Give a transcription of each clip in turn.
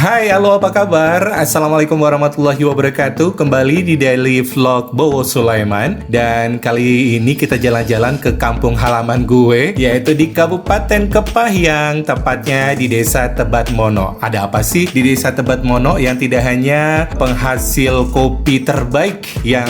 Hai, halo apa kabar? Assalamualaikum warahmatullahi wabarakatuh. Kembali di Daily Vlog Bowo Sulaiman. Dan kali ini kita jalan-jalan ke kampung halaman gue, yaitu di Kabupaten Kepahyang, tepatnya di Desa Tebatmono. Ada apa sih di Desa Tebatmono yang tidak hanya penghasil kopi terbaik yang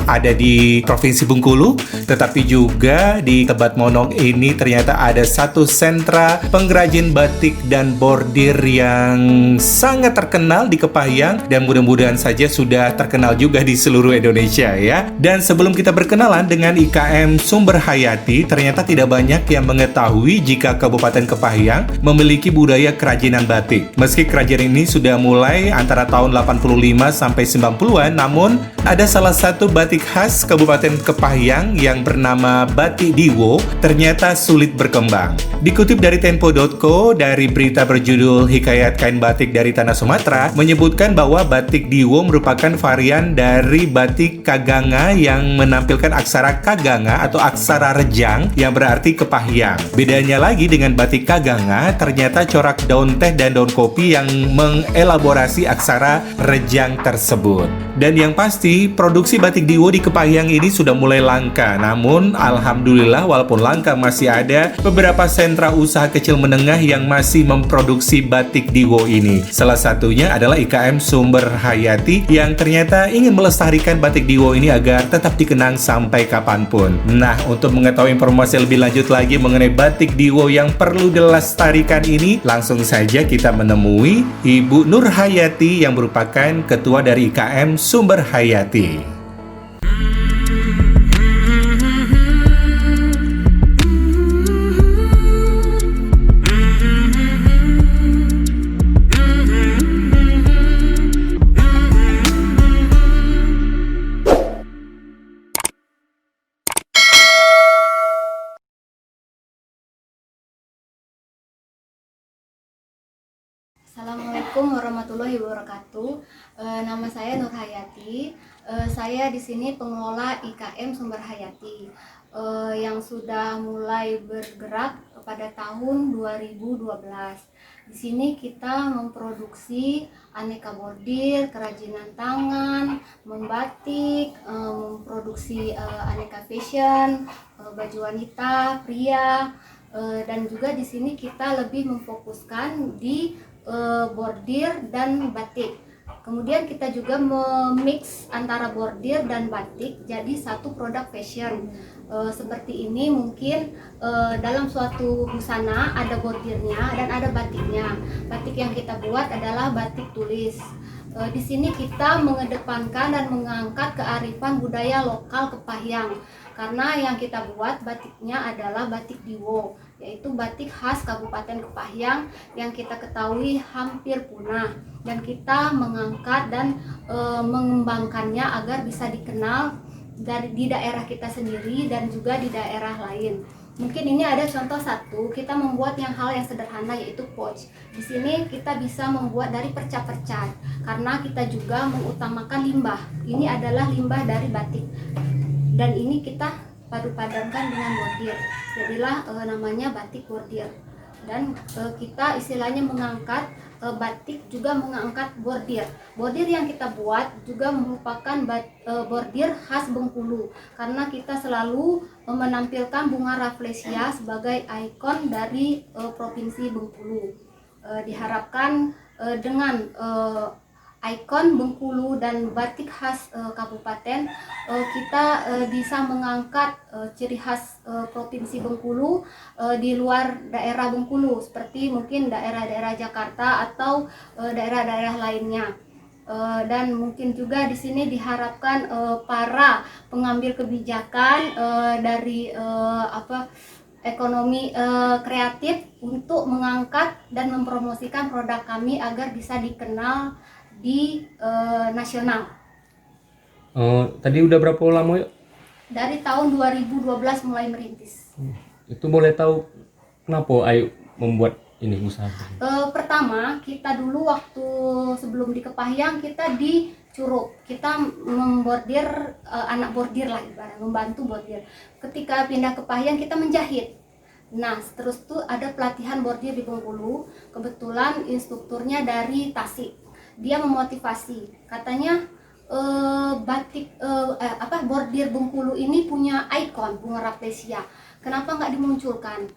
ada di Provinsi Bengkulu, tetapi juga di Tebatmono ini ternyata ada satu sentra pengrajin batik dan bordir yang sangat terkenal di Kepahyang, dan mudah-mudahan saja sudah terkenal juga di seluruh Indonesia ya. Dan sebelum kita berkenalan dengan IKM Sumber Hayati, ternyata tidak banyak yang mengetahui jika Kabupaten Kepahyang memiliki budaya kerajinan batik. Meski kerajinan ini sudah mulai antara tahun 85 sampai 90-an, namun ada salah satu batik khas Kabupaten Kepahyang yang bernama Batik Diwo ternyata sulit berkembang. Dikutip dari Tempo.co dari berita berjudul Hikayat Kain Batik dari Tanah Sumatera, menyebutkan bahwa batik Diwo merupakan varian dari batik Kaganga yang menampilkan aksara Kaganga atau aksara rejang yang berarti Kepahyang. Bedanya lagi dengan batik Kaganga, ternyata corak daun teh dan daun kopi yang mengelaborasi aksara rejang tersebut. Dan yang pasti, produksi batik Diwo di Kepahyang ini sudah mulai langka. Namun, alhamdulillah walaupun langka masih ada beberapa sentra usaha kecil menengah yang masih memproduksi batik Diwo ini. Salah satunya adalah IKM Sumber Hayati yang ternyata ingin melestarikan batik Diwo ini agar tetap dikenang sampai kapanpun. Nah, untuk mengetahui informasi lebih lanjut lagi mengenai batik Diwo yang perlu dilestarikan ini, langsung saja kita menemui Ibu Nur Hayati yang merupakan ketua dari IKM Sumber Hayati. Assalamualaikum warahmatullahi wabarakatuh. Nama saya Nur Hayati. Saya di sini pengelola IKM Sumber Hayati yang sudah mulai bergerak pada tahun 2012. Di sini kita memproduksi aneka bordir, kerajinan tangan, membatik, memproduksi aneka fashion, baju wanita, pria, dan juga di sini kita lebih memfokuskan di bordir dan batik. Kemudian kita juga memix antara bordir dan batik jadi satu produk fashion. Seperti ini mungkin dalam suatu busana ada bordirnya dan ada batiknya. Batik yang kita buat adalah batik tulis. Di sini kita mengedepankan dan mengangkat kearifan budaya lokal Kepahyang. Karena yang kita buat batiknya adalah batik Diwo, yaitu batik khas Kabupaten Kepahyang yang kita ketahui hampir punah, dan kita mengangkat dan mengembangkannya agar bisa dikenal di daerah kita sendiri dan juga di daerah lain. Mungkin ini ada contoh satu, kita membuat hal yang sederhana yaitu pouch. Di sini kita bisa membuat dari perca-perca karena kita juga mengutamakan limbah. Ini adalah limbah dari batik. Dan ini kita padu-padankan dengan bordir, jadilah namanya batik bordir. Dan kita istilahnya mengangkat batik juga mengangkat bordir. Bordir yang kita buat juga merupakan bordir khas Bengkulu, karena kita selalu menampilkan bunga rafflesia sebagai ikon dari Provinsi Bengkulu. Diharapkan dengan ikon Bengkulu dan batik khas kabupaten, kita bisa mengangkat ciri khas Provinsi Bengkulu di luar daerah Bengkulu, seperti mungkin daerah-daerah Jakarta atau daerah-daerah lainnya. Dan mungkin juga di sini diharapkan para pengambil kebijakan dari ekonomi kreatif untuk mengangkat dan mempromosikan produk kami agar bisa dikenal di nasional. Tadi udah berapa lama yuk? Dari tahun 2012 mulai merintis. Itu boleh tahu kenapa ayo membuat ini usaha? Pertama, kita dulu waktu sebelum di Kepahyang kita di Curup, kita membordir anak bordir lah, ibarat membantu bordir. Ketika pindah ke Kepahyang kita menjahit. Nah, terus tuh ada pelatihan bordir di Bengkulu. Kebetulan instrukturnya dari Tasik. Dia memotivasi, katanya bordir Bengkulu ini punya ikon bunga rafflesia. Kenapa nggak dimunculkan?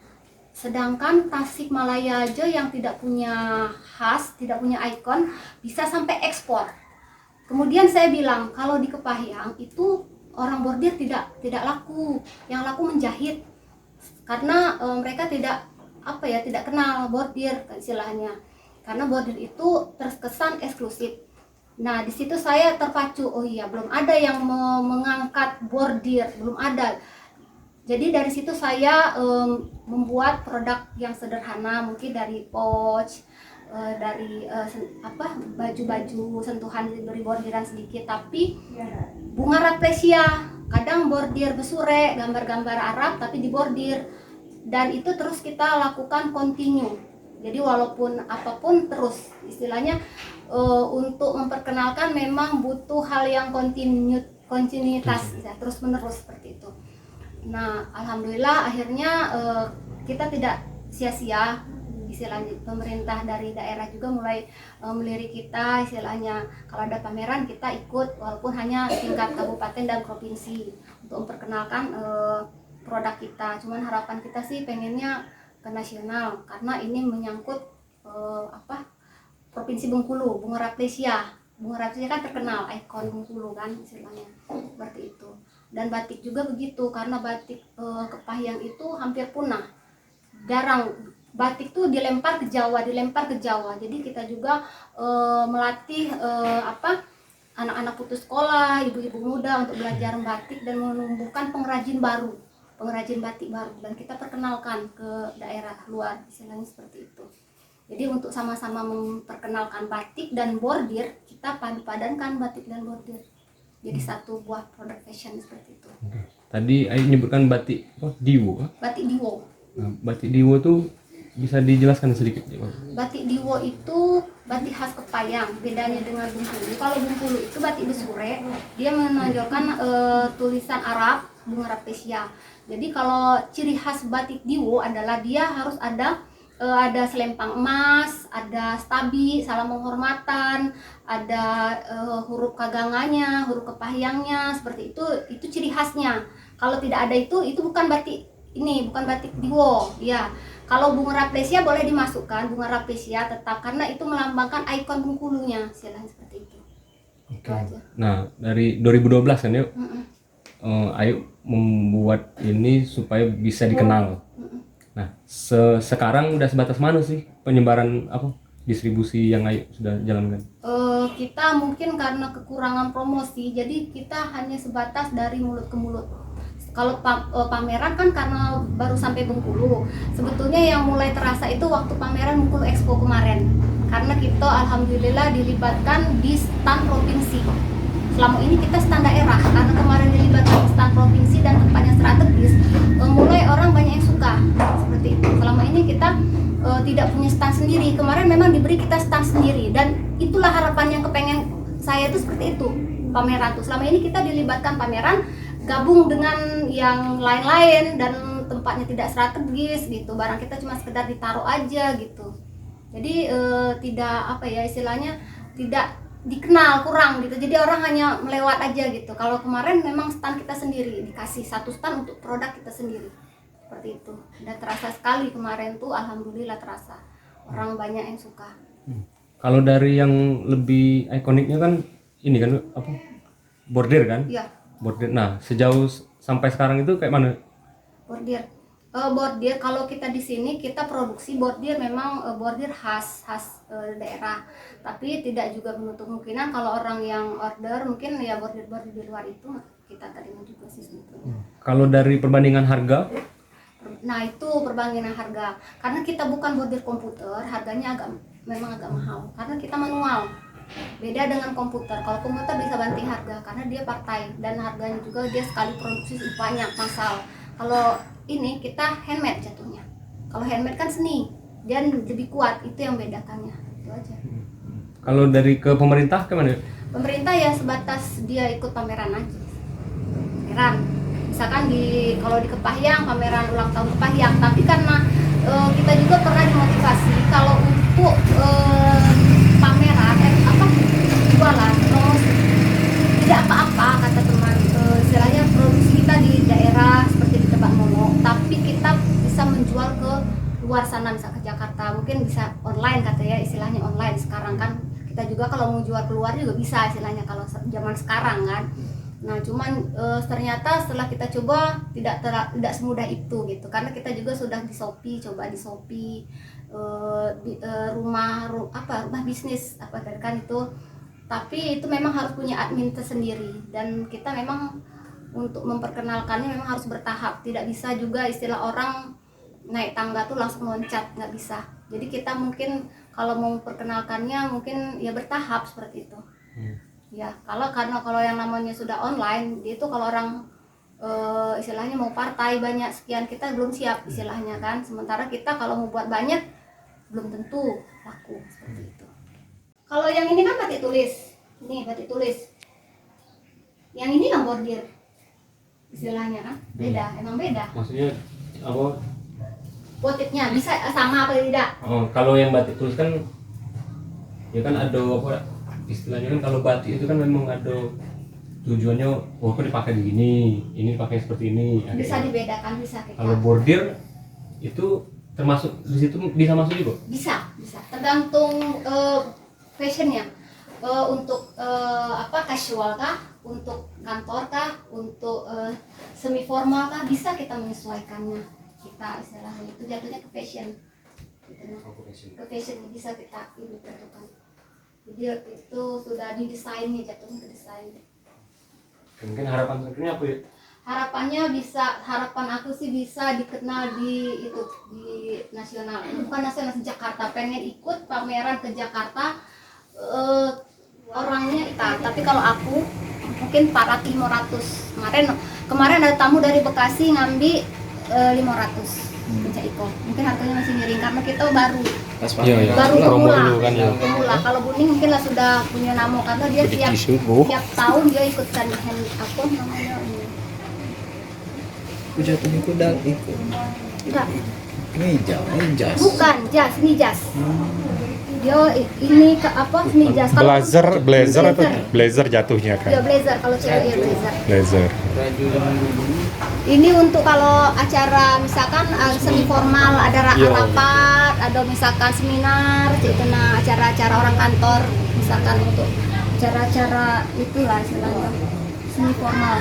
Sedangkan Tasikmalaya aja yang tidak punya khas, tidak punya ikon, bisa sampai ekspor. Kemudian saya bilang kalau di Kepahyang itu orang bordir tidak laku, yang laku menjahit karena mereka tidak tidak kenal bordir istilahnya, karena bordir itu terkesan eksklusif. Nah di situ saya terpacu, oh iya belum ada yang mengangkat bordir, belum ada. Jadi dari situ saya membuat produk yang sederhana, mungkin dari pouch, dari baju-baju sentuhan diberi bordiran sedikit, tapi bunga rafflesia, kadang bordir besure, gambar-gambar Arab tapi dibordir, dan itu terus kita lakukan continue. Jadi walaupun apapun terus, istilahnya untuk memperkenalkan memang butuh hal yang kontinuitas, ya, terus menerus seperti itu. Nah alhamdulillah akhirnya kita tidak sia-sia, istilahnya pemerintah dari daerah juga mulai melirik kita, istilahnya kalau ada pameran kita ikut walaupun hanya tingkat kabupaten dan provinsi untuk memperkenalkan produk kita. Cuman harapan kita sih pengennya ke nasional karena ini menyangkut provinsi Bengkulu, bunga rafflesia. Bunga rafflesia kan terkenal, ikon Bengkulu kan istilahnya, seperti itu. Dan batik juga begitu, karena batik Kepahyang itu hampir punah, jarang. Batik tuh dilempar ke Jawa. Jadi kita juga melatih anak-anak putus sekolah, ibu-ibu muda untuk belajar batik dan menumbuhkan pengrajin batik baru, dan kita perkenalkan ke daerah luar, istilahnya seperti itu. Jadi untuk sama-sama memperkenalkan batik dan bordir, kita padu-padankan batik dan bordir jadi satu buah produk fashion seperti itu. Tadi Ayu menyebutkan batik Diwo. Batik Diwo. Nah, batik Diwo tuh bisa dijelaskan sedikit? Batik Diwo itu batik khas Kepahyang. Bedanya dengan Bengkulu, kalau Bengkulu itu batik besure, dia menonjolkan tulisan Arab, bunga rafflesia. Jadi kalau ciri khas batik Diwo adalah dia harus ada selempang emas, ada stabi, salam penghormatan, ada huruf kagangannya, huruf Kepahyangnya, seperti itu ciri khasnya. Kalau tidak ada itu bukan batik Diwo, ya. Kalau bunga rafflesia boleh dimasukkan, bunga rafflesia tetap, karena itu melambangkan ikon Bengkulunya, istilahnya seperti itu. Itu aja. Nah, dari 2012 kan yuk, Ayu membuat ini supaya bisa dikenal. Nah, sekarang udah sebatas mana sih penyebaran distribusi yang Ayu sudah jalankan? Kita mungkin karena kekurangan promosi, jadi kita hanya sebatas dari mulut ke mulut. Kalau pameran kan karena baru sampai Bengkulu, sebetulnya yang mulai terasa itu waktu pameran Bengkulu Expo kemarin, karena kita alhamdulillah dilibatkan di stand provinsi. Selama ini kita stand daerah, karena kemarin dilibatkan di stand provinsi dan tempatnya strategis, mulai orang banyak yang suka seperti itu. Selama ini kita tidak punya stand sendiri, kemarin memang diberi kita stand sendiri, dan itulah harapan yang kepengen saya itu seperti itu, pameran tuh. Selama ini kita dilibatkan pameran, gabung dengan yang lain-lain dan tempatnya tidak strategis gitu, barang kita cuma sekedar ditaruh aja gitu. Jadi tidak istilahnya tidak dikenal, kurang gitu, jadi orang hanya melewat aja gitu. Kalau kemarin memang stand kita sendiri, dikasih satu stand untuk produk kita sendiri, seperti itu. Dan terasa sekali kemarin tuh, alhamdulillah terasa orang banyak yang suka. Kalau dari yang lebih ikoniknya kan ini kan bordir kan? Iya. Bordir. Nah, sejauh sampai sekarang itu kayak mana? Bordir. Bordir kalau kita di sini kita produksi bordir, memang bordir khas daerah, tapi tidak juga menutup kemungkinan kalau orang yang order mungkin ya bordir di luar itu kita terima juga sih sebetulnya. Kalau dari perbandingan harga? Nah itu perbandingan harga, karena kita bukan bordir komputer, harganya memang agak mahal karena kita manual. Beda dengan komputer, kalau komputer bisa banting harga karena dia partai, dan harganya juga dia sekali produksi banyak massal. Kalau ini kita handmade jatuhnya. Kalau handmade kan seni, dia lebih kuat, itu yang bedakannya. Itu aja. Kalau dari ke pemerintah kemana? Pemerintah ya sebatas dia ikut pameran aja. Pameran. misalkan kalau di Kepahyang pameran ulang tahun Kepahyang, tapi karena kita juga pernah dimotivasi kalau untuk pameran jualan promosi tidak apa-apa kata teman, istilahnya produksi kita di daerah seperti di tempat mono, tapi kita bisa menjual ke luar sana, bisa ke Jakarta, mungkin bisa online kata ya, istilahnya online sekarang kan. Kita juga kalau mau jual keluar juga bisa istilahnya kalau zaman sekarang kan. Nah cuman ternyata setelah kita coba tidak semudah itu gitu, karena kita juga sudah di Shopee, coba di Shopee rumah bisnis kan itu, tapi itu memang harus punya admin tersendiri, dan kita memang untuk memperkenalkannya memang harus bertahap, tidak bisa juga istilah orang naik tangga tuh langsung loncat, nggak bisa. Jadi kita mungkin kalau mau memperkenalkannya mungkin ya bertahap seperti itu. Ya, karena kalau yang namanya sudah online, itu kalau orang istilahnya mau partai banyak sekian, kita belum siap istilahnya kan. Sementara kita kalau mau buat banyak belum tentu laku seperti itu. Kalau yang ini kan batik tulis, ini batik tulis. Yang ini kan bordir, istilahnya kan beda, emang beda. Maksudnya apa? Motifnya bisa sama apa tidak? Oh, kalau yang batik tulis kan ya kan ada apa istilahnya kan, kalau batik itu kan memang ada tujuannya, oh kok dipakai begini, ini pakai seperti ini. Bisa dibedakan, bisa kita. Kalau bordir itu termasuk di situ, bisa masuk juga? Bisa. Tergantung fashionnya. Untuk casual kah, untuk kantor kah, untuk semi formal kah, bisa kita menyesuaikannya. Kita istilahnya itu jatuhnya ke fashion. Ke fashion bisa kita tentukan. Jadi itu sudah didesainnya, jatuhnya ke desain. Mungkin harapan sebenarnya apa ya? Harapan aku sih bisa dikenal di nasional, bukan nasional, di Jakarta. Pengen ikut pameran ke Jakarta, orangnya kita. Tapi kalau aku mungkin 400-500. Kemarin ada tamu dari Bekasi ngambil 500 beca iko. Mungkin harganya masih miring karena kita baru pemula. Kan, ya. Pemula. Kalau Buning mungkin lah sudah punya nama, karena dia tiap tahun dia ikutkan namanya ini. Jatuhnya kuda ikut. Enggak. Ini jas. Bukan jas, ini jas. Dia ini ini jas. Blazer atau blazer jatuhnya kan? Dia blazer, kalau cewek ya Blazer. Ini untuk kalau acara misalkan semi formal, ada rapat, ada misalkan seminar, itu acara-acara orang kantor, misalkan untuk acara-acara itulah istilahnya semi formal.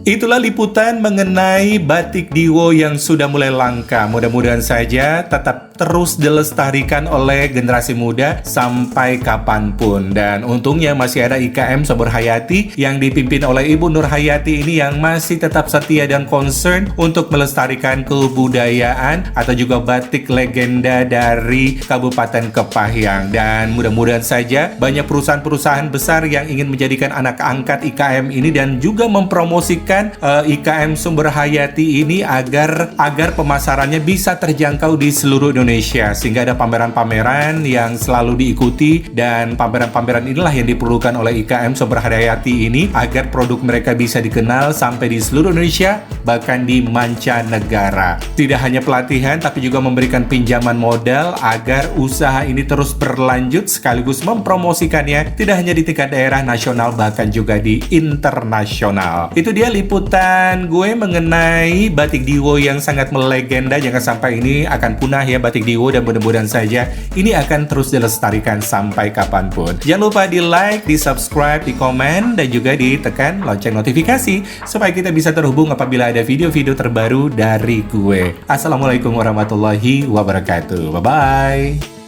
Itulah liputan mengenai batik Diwo yang sudah mulai langka. Mudah-mudahan saja tetap terus dilestarikan oleh generasi muda sampai kapanpun. Dan untungnya masih ada IKM Sumber Hayati yang dipimpin oleh Ibu Nur Hayati ini yang masih tetap setia dan concern untuk melestarikan kebudayaan atau juga batik legenda dari Kabupaten Kepahyang. Dan mudah-mudahan saja banyak perusahaan-perusahaan besar yang ingin menjadikan anak angkat IKM ini dan juga mempromosikan IKM Sumber Hayati ini agar pemasarannya bisa terjangkau di seluruh Indonesia, sehingga ada pameran-pameran yang selalu diikuti, dan pameran-pameran inilah yang diperlukan oleh IKM Sumber Hayati ini agar produk mereka bisa dikenal sampai di seluruh Indonesia, bahkan di mancanegara. Tidak hanya pelatihan tapi juga memberikan pinjaman modal agar usaha ini terus berlanjut sekaligus mempromosikannya tidak hanya di tingkat daerah, nasional, bahkan juga di internasional. Itu dia liputan gue mengenai batik Diwo yang sangat melegenda. Jangan sampai ini akan punah ya batik Diwo, dan mudah-mudahan saja ini akan terus dilestarikan sampai kapanpun. Jangan lupa di like, di subscribe, di komen, dan juga ditekan lonceng notifikasi supaya kita bisa terhubung apabila ada video-video terbaru dari gue. Assalamualaikum warahmatullahi wabarakatuh. Bye-bye.